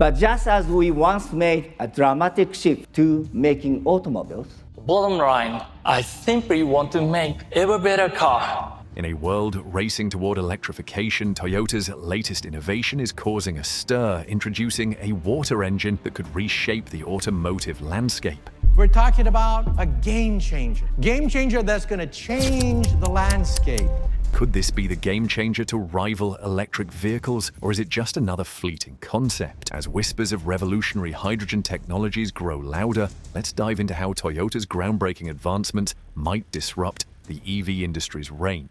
But just as we once made a dramatic shift to making automobiles, Bottom line, I simply want to make ever better car. In a world racing toward electrification, Toyota's latest innovation is causing a stir, introducing a water engine that could reshape the automotive landscape. We're talking about a game changer. Game changer that's going to change the landscape. Could this be the game changer to rival electric vehicles, or is it just another fleeting concept? As whispers of revolutionary hydrogen technologies grow louder, let's dive into how Toyota's groundbreaking advancements might disrupt the EV industry's reign.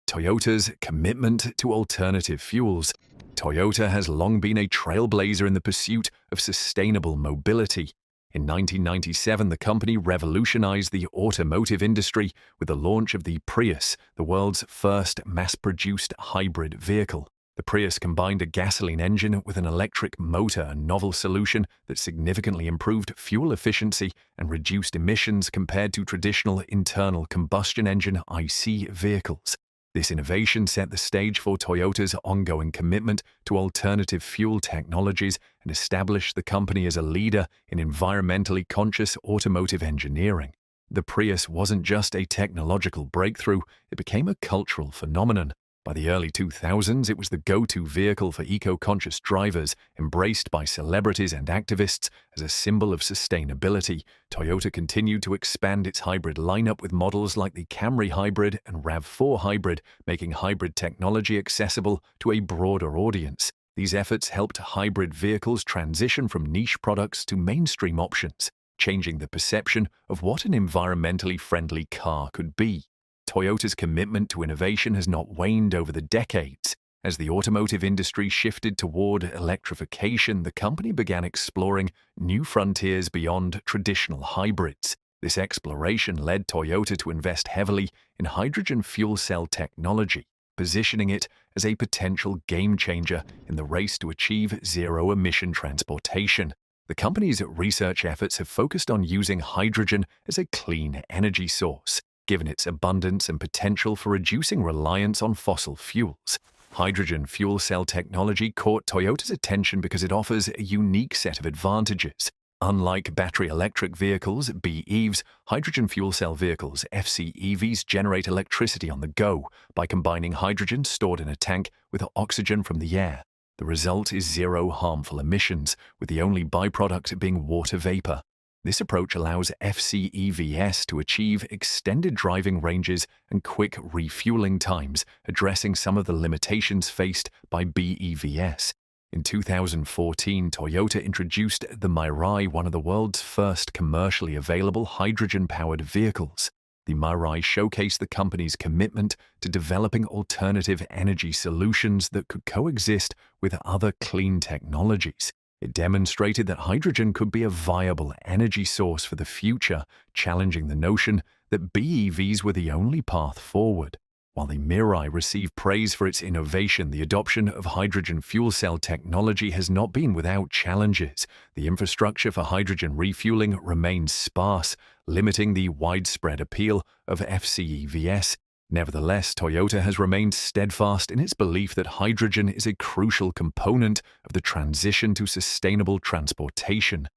Toyota's commitment to alternative fuels. Toyota has long been a trailblazer in the pursuit of sustainable mobility. In 1997, the company revolutionized the automotive industry with the launch of the Prius, the world's first mass-produced hybrid vehicle. The Prius combined a gasoline engine with an electric motor, a novel solution that significantly improved fuel efficiency and reduced emissions compared to traditional internal combustion engine IC vehicles. This innovation set the stage for Toyota's ongoing commitment to alternative fuel technologies and established the company as a leader in environmentally conscious automotive engineering. The Prius wasn't just a technological breakthrough, it became a cultural phenomenon. By the early 2000s, it was the go-to vehicle for eco-conscious drivers, embraced by celebrities and activists as a symbol of sustainability. Toyota continued to expand its hybrid lineup with models like the Camry Hybrid and RAV4 Hybrid, making hybrid technology accessible to a broader audience. These efforts helped hybrid vehicles transition from niche products to mainstream options, changing the perception of what an environmentally friendly car could be. Toyota's commitment to innovation has not waned over the decades. As the automotive industry shifted toward electrification, the company began exploring new frontiers beyond traditional hybrids. This exploration led Toyota to invest heavily in hydrogen fuel cell technology, positioning it as a potential game changer in the race to achieve zero-emission transportation. The company's research efforts have focused on using hydrogen as a clean energy source, given its abundance and potential for reducing reliance on fossil fuels. Hydrogen fuel cell technology caught Toyota's attention because it offers a unique set of advantages. Unlike battery electric vehicles, BEVs, hydrogen fuel cell vehicles, FCEVs, generate electricity on the go by combining hydrogen stored in a tank with oxygen from the air. The result is zero harmful emissions, with the only byproduct being water vapor. This approach allows FCEVs to achieve extended driving ranges and quick refueling times, addressing some of the limitations faced by BEVs. In 2014, Toyota introduced the Mirai, one of the world's first commercially available hydrogen-powered vehicles. The Mirai showcased the company's commitment to developing alternative energy solutions that could coexist with other clean technologies. It demonstrated that hydrogen could be a viable energy source for the future, challenging the notion that BEVs were the only path forward. While the Mirai received praise for its innovation, the adoption of hydrogen fuel cell technology has not been without challenges. The infrastructure for hydrogen refueling remains sparse, limiting the widespread appeal of FCEVs. Nevertheless, Toyota has remained steadfast in its belief that hydrogen is a crucial component of the transition to sustainable transportation.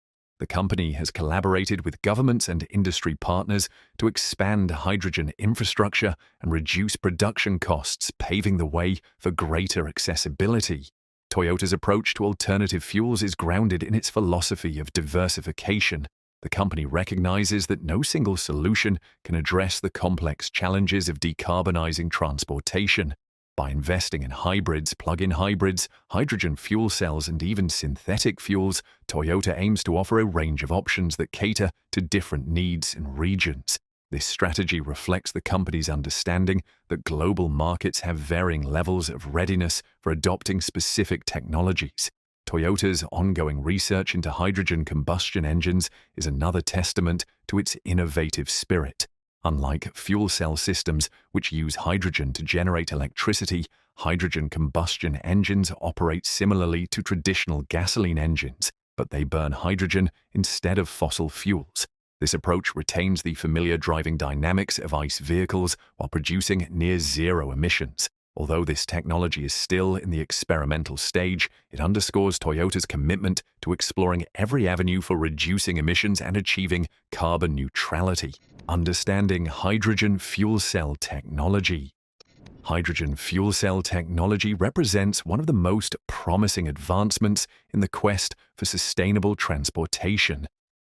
The company has collaborated with governments and industry partners to expand hydrogen infrastructure and reduce production costs, paving the way for greater accessibility. Toyota's approach to alternative fuels is grounded in its philosophy of diversification. The company recognizes that no single solution can address the complex challenges of decarbonizing transportation. By investing in hybrids, plug-in hybrids, hydrogen fuel cells, and even synthetic fuels, Toyota aims to offer a range of options that cater to different needs and regions. This strategy reflects the company's understanding that global markets have varying levels of readiness for adopting specific technologies. Toyota's ongoing research into hydrogen combustion engines is another testament to its innovative spirit. Unlike fuel cell systems, which use hydrogen to generate electricity, hydrogen combustion engines operate similarly to traditional gasoline engines, but they burn hydrogen instead of fossil fuels. This approach retains the familiar driving dynamics of ICE vehicles while producing near-zero emissions. Although this technology is still in the experimental stage, it underscores Toyota's commitment to exploring every avenue for reducing emissions and achieving carbon neutrality. Understanding hydrogen fuel cell technology. Hydrogen fuel cell technology represents one of the most promising advancements in the quest for sustainable transportation.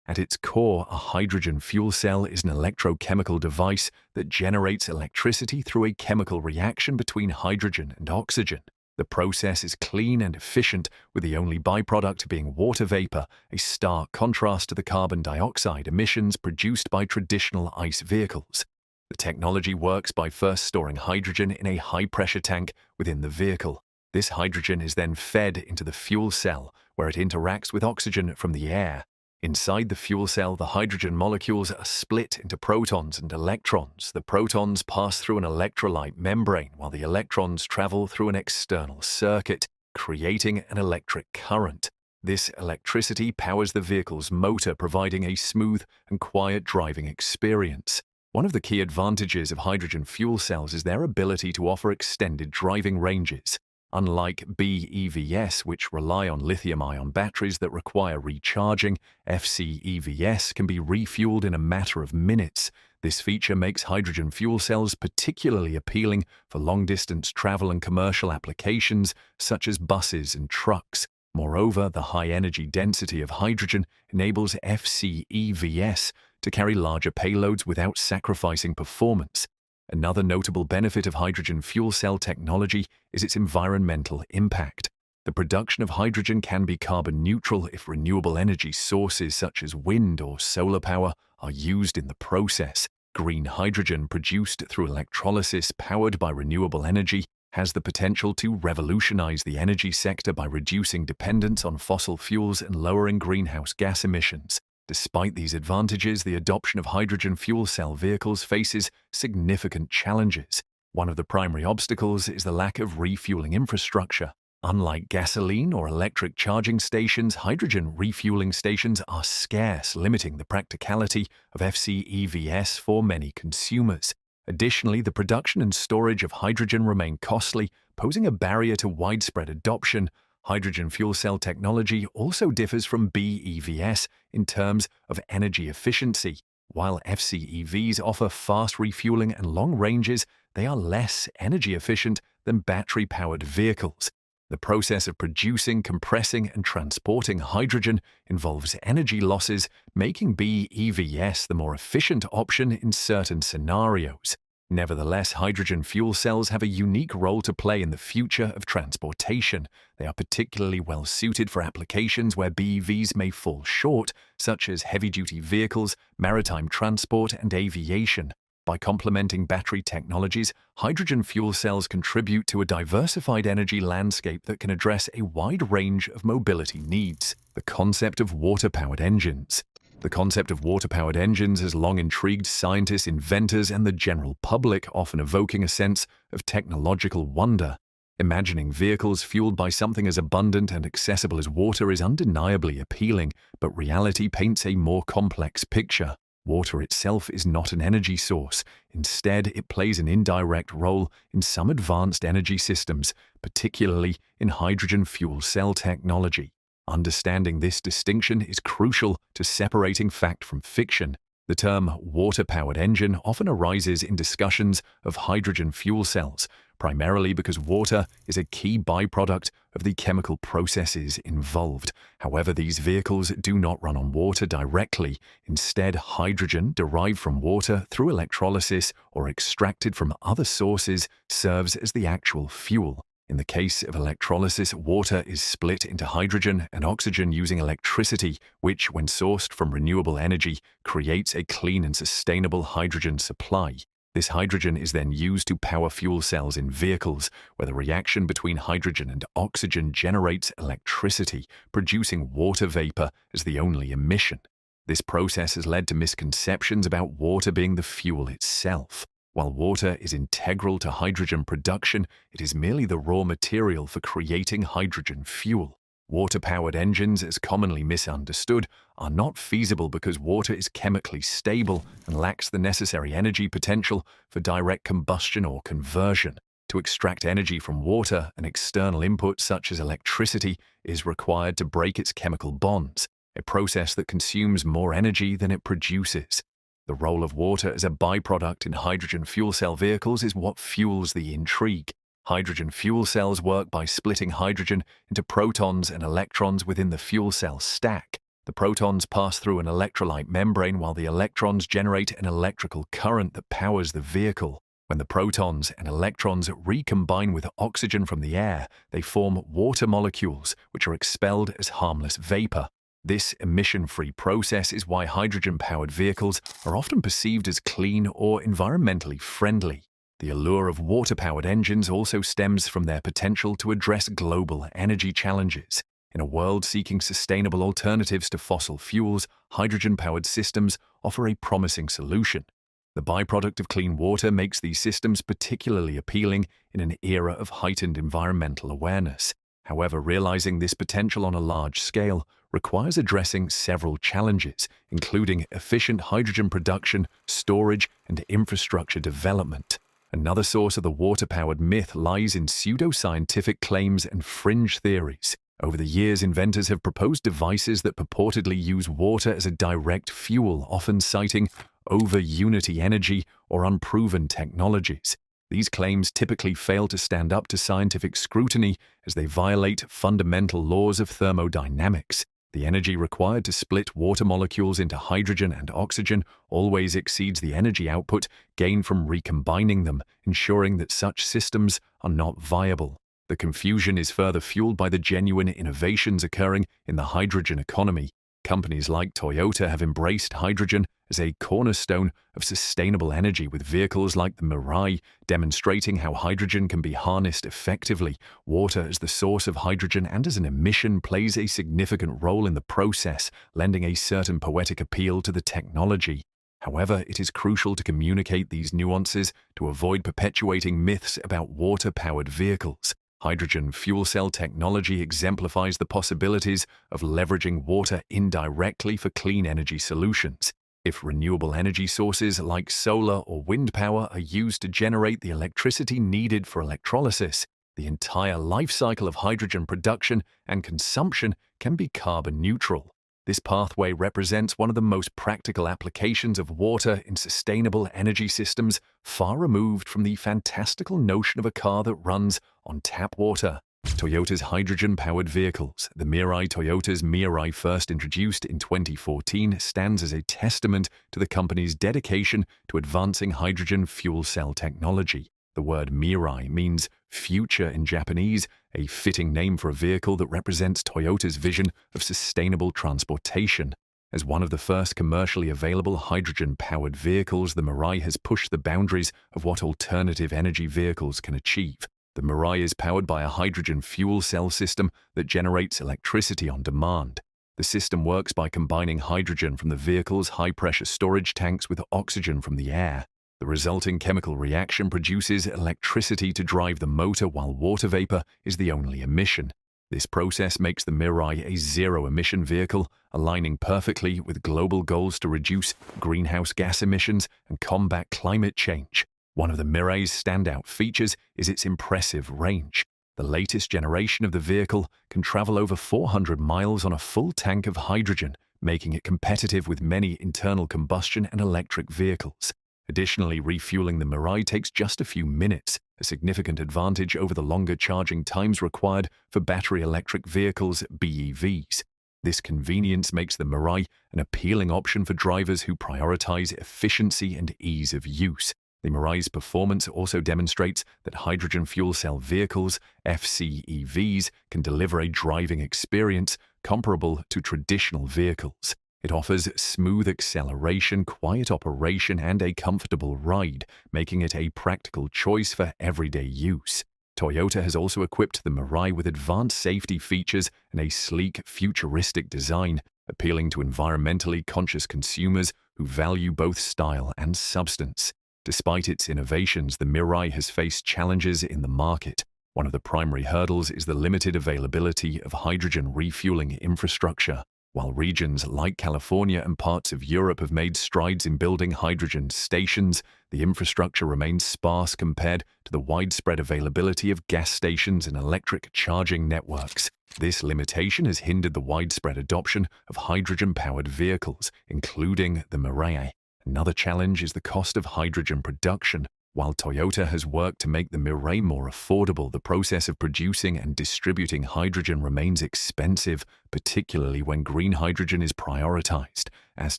At its core, a hydrogen fuel cell is an electrochemical device that generates electricity through a chemical reaction between hydrogen and oxygen. The process is clean and efficient, with the only byproduct being water vapor, a stark contrast to the carbon dioxide emissions produced by traditional ICE vehicles. The technology works by first storing hydrogen in a high-pressure tank within the vehicle. This hydrogen is then fed into the fuel cell, where it interacts with oxygen from the air. Inside the fuel cell, the hydrogen molecules are split into protons and electrons. The protons pass through an electrolyte membrane, while the electrons travel through an external circuit, creating an electric current. This electricity powers the vehicle's motor, providing a smooth and quiet driving experience. One of the key advantages of hydrogen fuel cells is their ability to offer extended driving ranges. Unlike BEVs, which rely on lithium-ion batteries that require recharging, FCEVs can be refueled in a matter of minutes. This feature makes hydrogen fuel cells particularly appealing for long-distance travel and commercial applications such as buses and trucks. Moreover, the high energy density of hydrogen enables FCEVs to carry larger payloads without sacrificing performance. Another notable benefit of hydrogen fuel cell technology is its environmental impact. The production of hydrogen can be carbon neutral if renewable energy sources such as wind or solar power are used in the process. Green hydrogen produced through electrolysis powered by renewable energy has the potential to revolutionize the energy sector by reducing dependence on fossil fuels and lowering greenhouse gas emissions. Despite these advantages, the adoption of hydrogen fuel cell vehicles faces significant challenges. One of the primary obstacles is the lack of refueling infrastructure. Unlike gasoline or electric charging stations, hydrogen refueling stations are scarce, limiting the practicality of FCEVs for many consumers. Additionally, the production and storage of hydrogen remain costly, posing a barrier to widespread adoption. Hydrogen fuel cell technology also differs from BEVs in terms of energy efficiency. While FCEVs offer fast refueling and long ranges, they are less energy efficient than battery-powered vehicles. The process of producing, compressing, and transporting hydrogen involves energy losses, making BEVs the more efficient option in certain scenarios. Nevertheless, hydrogen fuel cells have a unique role to play in the future of transportation. They are particularly well suited for applications where BEVs may fall short, such as heavy-duty vehicles, maritime transport, and aviation. By complementing battery technologies, hydrogen fuel cells contribute to a diversified energy landscape that can address a wide range of mobility needs. The concept of water-powered engines. The concept of water-powered engines has long intrigued scientists, inventors, and the general public, often evoking a sense of technological wonder. Imagining vehicles fueled by something as abundant and accessible as water is undeniably appealing, but reality paints a more complex picture. Water itself is not an energy source. Instead, it plays an indirect role in some advanced energy systems, particularly in hydrogen fuel cell technology. Understanding this distinction is crucial to separating fact from fiction. The term water-powered engine often arises in discussions of hydrogen fuel cells, primarily because water is a key byproduct of the chemical processes involved. However, these vehicles do not run on water directly. Instead, hydrogen derived from water through electrolysis or extracted from other sources serves as the actual fuel. In the case of electrolysis, water is split into hydrogen and oxygen using electricity, which, when sourced from renewable energy, creates a clean and sustainable hydrogen supply. This hydrogen is then used to power fuel cells in vehicles, where the reaction between hydrogen and oxygen generates electricity, producing water vapor as the only emission. This process has led to misconceptions about water being the fuel itself. While water is integral to hydrogen production, it is merely the raw material for creating hydrogen fuel. Water-powered engines, as commonly misunderstood, are not feasible because water is chemically stable and lacks the necessary energy potential for direct combustion or conversion. To extract energy from water, an external input such as electricity is required to break its chemical bonds, a process that consumes more energy than it produces. The role of water as a byproduct in hydrogen fuel cell vehicles is what fuels the intrigue. Hydrogen fuel cells work by splitting hydrogen into protons and electrons within the fuel cell stack. The protons pass through an electrolyte membrane while the electrons generate an electrical current that powers the vehicle. When the protons and electrons recombine with oxygen from the air, they form water molecules, which are expelled as harmless vapor. This emission-free process is why hydrogen-powered vehicles are often perceived as clean or environmentally friendly. The allure of water-powered engines also stems from their potential to address global energy challenges. In a world seeking sustainable alternatives to fossil fuels, hydrogen-powered systems offer a promising solution. The byproduct of clean water makes these systems particularly appealing in an era of heightened environmental awareness. However, realizing this potential on a large scale requires addressing several challenges, including efficient hydrogen production, storage, and infrastructure development. Another source of the water-powered myth lies in pseudoscientific claims and fringe theories. Over the years, inventors have proposed devices that purportedly use water as a direct fuel, often citing over-unity energy or unproven technologies. These claims typically fail to stand up to scientific scrutiny as they violate fundamental laws of thermodynamics. The energy required to split water molecules into hydrogen and oxygen always exceeds the energy output gained from recombining them, ensuring that such systems are not viable. The confusion is further fueled by the genuine innovations occurring in the hydrogen economy. Companies like Toyota have embraced hydrogen as a cornerstone of sustainable energy, with vehicles like the Mirai demonstrating how hydrogen can be harnessed effectively. Water as the source of hydrogen and as an emission plays a significant role in the process, lending a certain poetic appeal to the technology. However, it is crucial to communicate these nuances to avoid perpetuating myths about water-powered vehicles. Hydrogen fuel cell technology exemplifies the possibilities of leveraging water indirectly for clean energy solutions. If renewable energy sources like solar or wind power are used to generate the electricity needed for electrolysis, the entire life cycle of hydrogen production and consumption can be carbon neutral. This pathway represents one of the most practical applications of water in sustainable energy systems, far removed from the fantastical notion of a car that runs on tap water. Toyota's hydrogen-powered vehicles, the Toyota's Mirai, first introduced in 2014, stands as a testament to the company's dedication to advancing hydrogen fuel cell technology. The word Mirai means future in Japanese, a fitting name for a vehicle that represents Toyota's vision of sustainable transportation. As one of the first commercially available hydrogen-powered vehicles, the Mirai has pushed the boundaries of what alternative energy vehicles can achieve. The Mirai is powered by a hydrogen fuel cell system that generates electricity on demand. The system works by combining hydrogen from the vehicle's high-pressure storage tanks with oxygen from the air. The resulting chemical reaction produces electricity to drive the motor, while water vapor is the only emission. This process makes the Mirai a zero-emission vehicle, aligning perfectly with global goals to reduce greenhouse gas emissions and combat climate change. One of the Mirai's standout features is its impressive range. The latest generation of the vehicle can travel over 400 miles on a full tank of hydrogen, making it competitive with many internal combustion and electric vehicles. Additionally, refueling the Mirai takes just a few minutes, a significant advantage over the longer charging times required for battery electric vehicles, BEVs. This convenience makes the Mirai an appealing option for drivers who prioritize efficiency and ease of use. The Mirai's performance also demonstrates that hydrogen fuel cell vehicles, FCEVs, can deliver a driving experience comparable to traditional vehicles. It offers smooth acceleration, quiet operation, and a comfortable ride, making it a practical choice for everyday use. Toyota has also equipped the Mirai with advanced safety features and a sleek, futuristic design, appealing to environmentally conscious consumers who value both style and substance. Despite its innovations, the Mirai has faced challenges in the market. One of the primary hurdles is the limited availability of hydrogen refueling infrastructure. While regions like California and parts of Europe have made strides in building hydrogen stations, the infrastructure remains sparse compared to the widespread availability of gas stations and electric charging networks. This limitation has hindered the widespread adoption of hydrogen-powered vehicles, including the Mirai. Another challenge is the cost of hydrogen production. While Toyota has worked to make the Mirai more affordable, the process of producing and distributing hydrogen remains expensive, particularly when green hydrogen is prioritized. As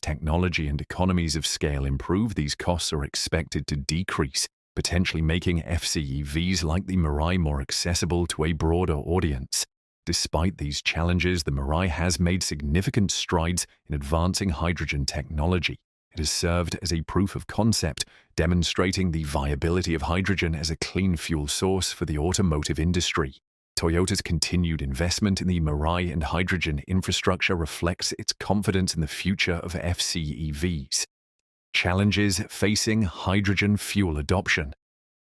technology and economies of scale improve, these costs are expected to decrease, potentially making FCEVs like the Mirai more accessible to a broader audience. Despite these challenges, the Mirai has made significant strides in advancing hydrogen technology. It has served as a proof of concept, demonstrating the viability of hydrogen as a clean fuel source for the automotive industry. Toyota's continued investment in the Mirai and hydrogen infrastructure reflects its confidence in the future of FCEVs. Challenges facing hydrogen fuel adoption.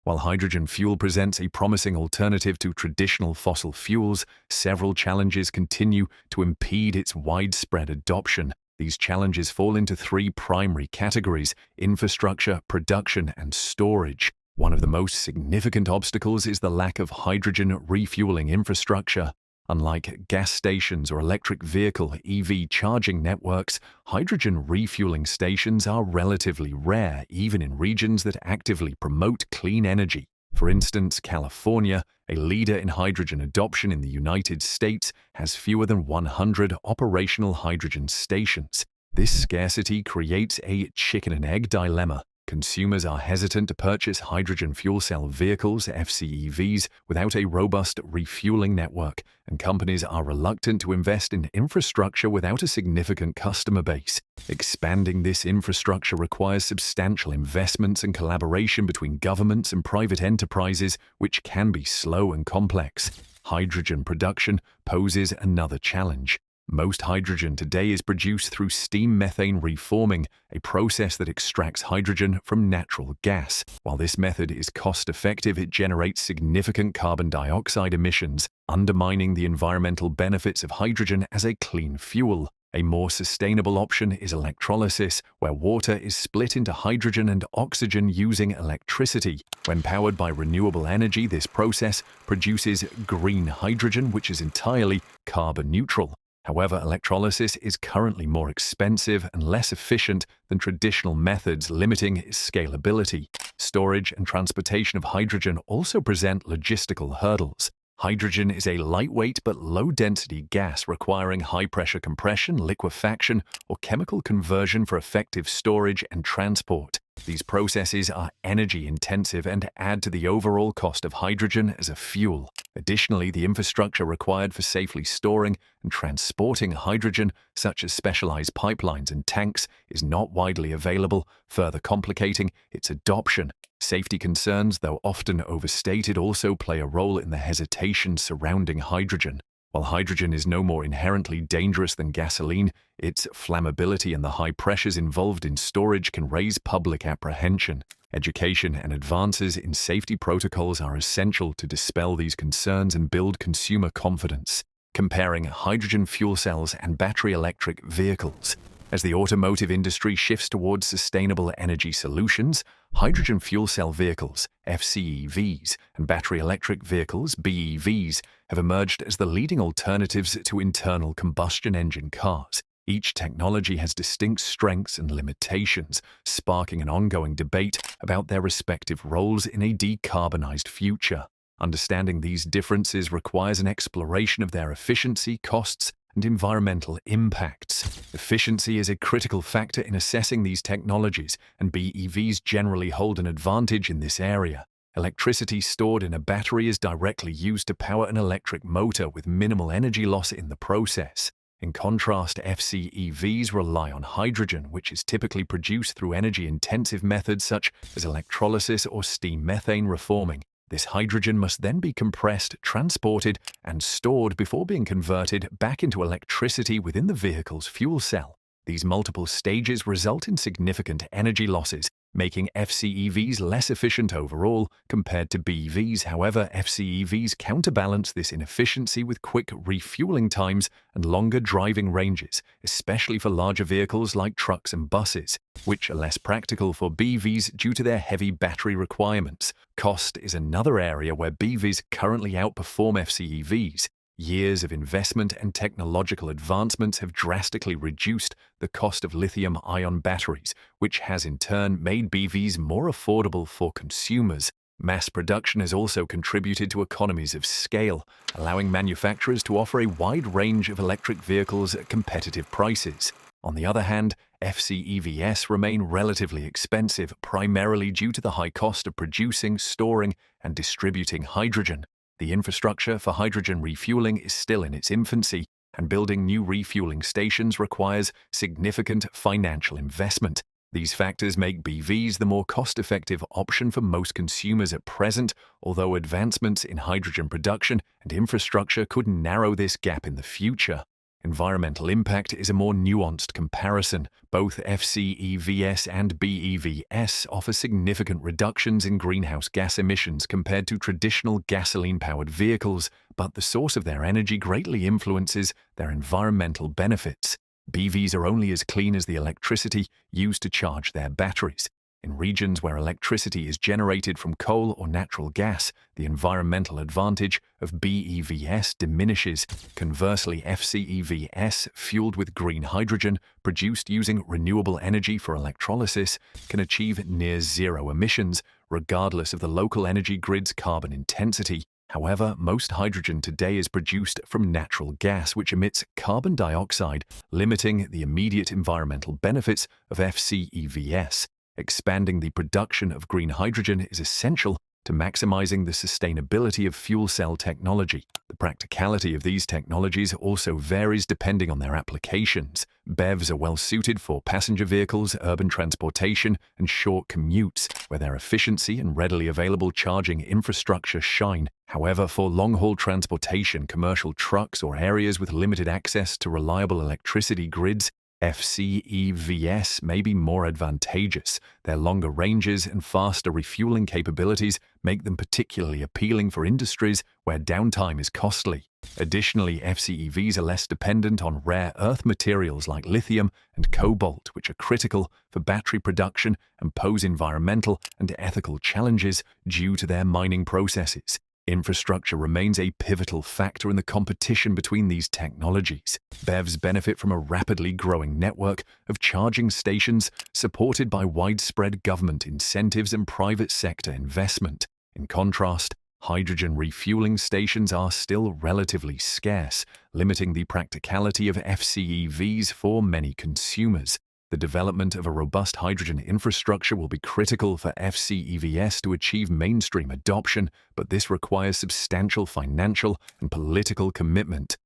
While hydrogen fuel presents a promising alternative to traditional fossil fuels, several challenges continue to impede its widespread adoption. These challenges fall into three primary categories: infrastructure, production, and storage. One of the most significant obstacles is the lack of hydrogen refueling infrastructure. Unlike gas stations or electric vehicle EV charging networks, hydrogen refueling stations are relatively rare, even in regions that actively promote clean energy. For instance, California, a leader in hydrogen adoption in the United States, has fewer than 100 operational hydrogen stations. This scarcity creates a chicken-and-egg dilemma. Consumers are hesitant to purchase hydrogen fuel cell vehicles, FCEVs, without a robust refueling network, and companies are reluctant to invest in infrastructure without a significant customer base. Expanding this infrastructure requires substantial investments and collaboration between governments and private enterprises, which can be slow and complex. Hydrogen production poses another challenge. Most hydrogen today is produced through steam methane reforming, a process that extracts hydrogen from natural gas. While this method is cost-effective, it generates significant carbon dioxide emissions, undermining the environmental benefits of hydrogen as a clean fuel. A more sustainable option is electrolysis, where water is split into hydrogen and oxygen using electricity. When powered by renewable energy, this process produces green hydrogen, which is entirely carbon neutral. However, electrolysis is currently more expensive and less efficient than traditional methods, limiting its scalability. Storage and transportation of hydrogen also present logistical hurdles. Hydrogen is a lightweight but low-density gas requiring high-pressure compression, liquefaction, or chemical conversion for effective storage and transport. These processes are energy-intensive and add to the overall cost of hydrogen as a fuel. Additionally, the infrastructure required for safely storing and transporting hydrogen, such as specialized pipelines and tanks, is not widely available, further complicating its adoption. Safety concerns, though often overstated, also play a role in the hesitation surrounding hydrogen. While hydrogen is no more inherently dangerous than gasoline, its flammability and the high pressures involved in storage can raise public apprehension. Education and advances in safety protocols are essential to dispel these concerns and build consumer confidence. Comparing hydrogen fuel cells and battery electric vehicles. As the automotive industry shifts towards sustainable energy solutions, hydrogen fuel cell vehicles, FCEVs, and battery electric vehicles, BEVs, have emerged as the leading alternatives to internal combustion engine cars. Each technology has distinct strengths and limitations, sparking an ongoing debate about their respective roles in a decarbonized future. Understanding these differences requires an exploration of their efficiency, costs, and environmental impacts. Efficiency is a critical factor in assessing these technologies, and BEVs generally hold an advantage in this area. Electricity stored in a battery is directly used to power an electric motor with minimal energy loss in the process. In contrast, FCEVs rely on hydrogen, which is typically produced through energy-intensive methods such as electrolysis or steam methane reforming. This hydrogen must then be compressed, transported, and stored before being converted back into electricity within the vehicle's fuel cell. These multiple stages result in significant energy losses, making FCEVs less efficient overall compared to BEVs. However, FCEVs counterbalance this inefficiency with quick refueling times and longer driving ranges, especially for larger vehicles like trucks and buses, which are less practical for BEVs due to their heavy battery requirements. Cost is another area where BEVs currently outperform FCEVs. Years of investment and technological advancements have drastically reduced the cost of lithium-ion batteries, which has in turn made BEVs more affordable for consumers. Mass production has also contributed to economies of scale, allowing manufacturers to offer a wide range of electric vehicles at competitive prices. On the other hand, FCEVs remain relatively expensive, primarily due to the high cost of producing, storing, and distributing hydrogen. The infrastructure for hydrogen refueling is still in its infancy, and building new refueling stations requires significant financial investment. These factors make BEVs the more cost-effective option for most consumers at present, although advancements in hydrogen production and infrastructure could narrow this gap in the future. Environmental impact is a more nuanced comparison. Both FCEVs and BEVs offer significant reductions in greenhouse gas emissions compared to traditional gasoline-powered vehicles, but the source of their energy greatly influences their environmental benefits. BEVs are only as clean as the electricity used to charge their batteries. In regions where electricity is generated from coal or natural gas, the environmental advantage of BEVs diminishes. Conversely, FCEVs, fueled with green hydrogen, produced using renewable energy for electrolysis, can achieve near-zero emissions, regardless of the local energy grid's carbon intensity. However, most hydrogen today is produced from natural gas, which emits carbon dioxide, limiting the immediate environmental benefits of FCEVs. Expanding the production of green hydrogen is essential to maximizing the sustainability of fuel cell technology. The practicality of these technologies also varies depending on their applications. BEVs are well suited for passenger vehicles, urban transportation, and short commutes, where their efficiency and readily available charging infrastructure shine. However, for long-haul transportation, commercial trucks, or areas with limited access to reliable electricity grids, FCEVs may be more advantageous. Their longer ranges and faster refueling capabilities make them particularly appealing for industries where downtime is costly. Additionally, FCEVs are less dependent on rare earth materials like lithium and cobalt, which are critical for battery production and pose environmental and ethical challenges due to their mining processes. Infrastructure remains a pivotal factor in the competition between these technologies. BEVs benefit from a rapidly growing network of charging stations supported by widespread government incentives and private sector investment. In contrast, hydrogen refueling stations are still relatively scarce, limiting the practicality of FCEVs for many consumers. The development of a robust hydrogen infrastructure will be critical for FCEVs to achieve mainstream adoption, but this requires substantial financial and political commitment.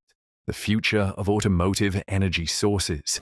The future of automotive energy sources.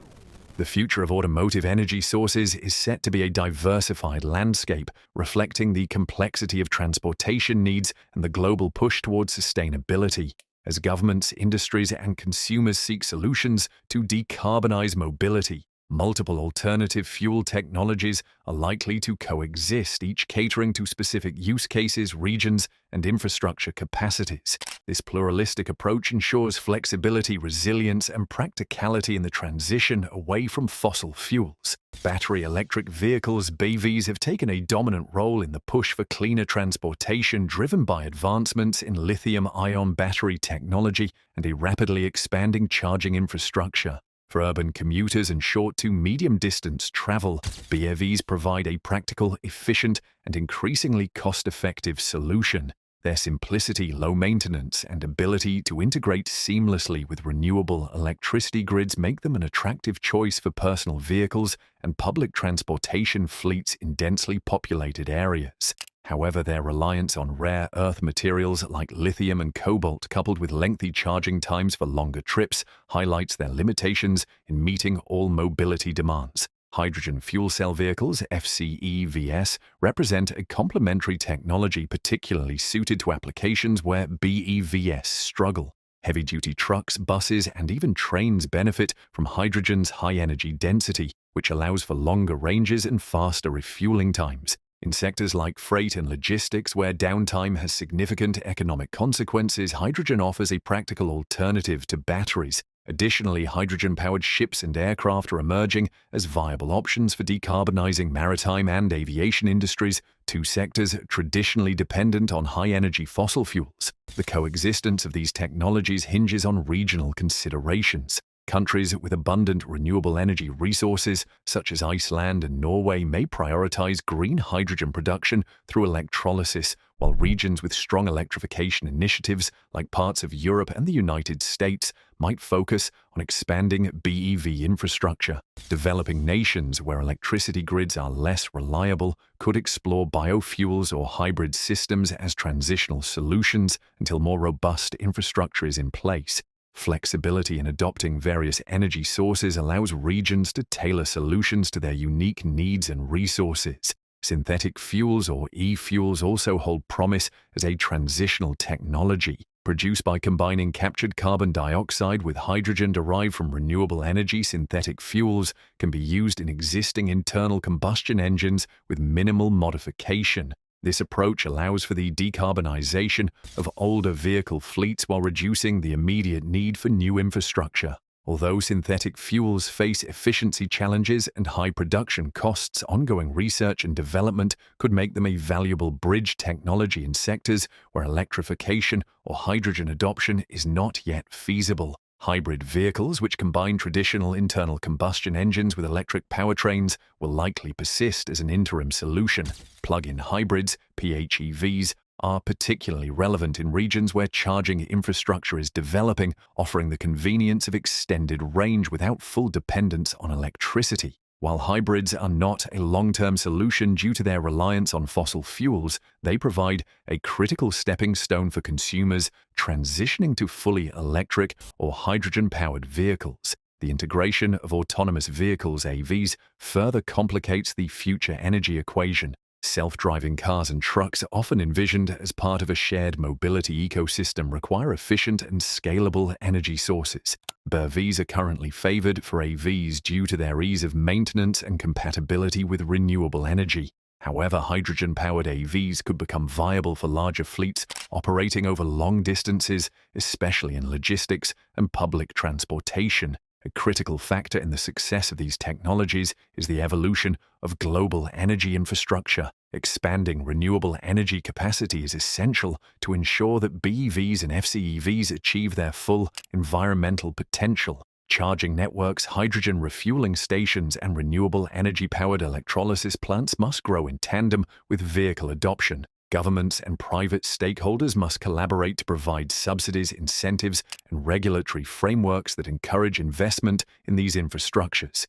The future of automotive energy sources is set to be a diversified landscape, reflecting the complexity of transportation needs and the global push towards sustainability. As governments, industries, and consumers seek solutions to decarbonize mobility, multiple alternative fuel technologies are likely to coexist, each catering to specific use cases, regions, and infrastructure capacities. This pluralistic approach ensures flexibility, resilience, and practicality in the transition away from fossil fuels. Battery electric vehicles, BEVs, have taken a dominant role in the push for cleaner transportation, driven by advancements in lithium-ion battery technology and a rapidly expanding charging infrastructure. For urban commuters and short to medium-distance travel, BEVs provide a practical, efficient, and increasingly cost-effective solution. Their simplicity, low maintenance, and ability to integrate seamlessly with renewable electricity grids make them an attractive choice for personal vehicles and public transportation fleets in densely populated areas. However, their reliance on rare earth materials like lithium and cobalt, coupled with lengthy charging times for longer trips, highlights their limitations in meeting all mobility demands. Hydrogen fuel cell vehicles, FCEVs, represent a complementary technology particularly suited to applications where BEVs struggle. Heavy-duty trucks, buses, and even trains benefit from hydrogen's high energy density, which allows for longer ranges and faster refueling times. In sectors like freight and logistics, where downtime has significant economic consequences, hydrogen offers a practical alternative to batteries. Additionally, hydrogen-powered ships and aircraft are emerging as viable options for decarbonizing maritime and aviation industries, two sectors traditionally dependent on high-energy fossil fuels. The coexistence of these technologies hinges on regional considerations. Countries with abundant renewable energy resources, such as Iceland and Norway, may prioritize green hydrogen production through electrolysis, while regions with strong electrification initiatives, like parts of Europe and the United States, might focus on expanding BEV infrastructure. Developing nations where electricity grids are less reliable could explore biofuels or hybrid systems as transitional solutions until more robust infrastructure is in place. Flexibility in adopting various energy sources allows regions to tailor solutions to their unique needs and resources. Synthetic fuels or e-fuels also hold promise as a transitional technology. Produced by combining captured carbon dioxide with hydrogen derived from renewable energy, synthetic fuels can be used in existing internal combustion engines with minimal modification. This approach allows for the decarbonization of older vehicle fleets while reducing the immediate need for new infrastructure. Although synthetic fuels face efficiency challenges and high production costs, ongoing research and development could make them a valuable bridge technology in sectors where electrification or hydrogen adoption is not yet feasible. Hybrid vehicles, which combine traditional internal combustion engines with electric powertrains, will likely persist as an interim solution. Plug-in hybrids, PHEVs, are particularly relevant in regions where charging infrastructure is developing, offering the convenience of extended range without full dependence on electricity. While hybrids are not a long-term solution due to their reliance on fossil fuels, they provide a critical stepping stone for consumers transitioning to fully electric or hydrogen-powered vehicles. The integration of autonomous vehicles, AVs, further complicates the future energy equation. Self-driving cars and trucks, often envisioned as part of a shared mobility ecosystem, require efficient and scalable energy sources. BEVs are currently favored for AVs due to their ease of maintenance and compatibility with renewable energy. However, hydrogen-powered AVs could become viable for larger fleets operating over long distances, especially in logistics and public transportation. A critical factor in the success of these technologies is the evolution of global energy infrastructure. Expanding renewable energy capacity is essential to ensure that BEVs and FCEVs achieve their full environmental potential. Charging networks, hydrogen refueling stations, and renewable energy-powered electrolysis plants must grow in tandem with vehicle adoption. Governments and private stakeholders must collaborate to provide subsidies, incentives, and regulatory frameworks that encourage investment in these infrastructures.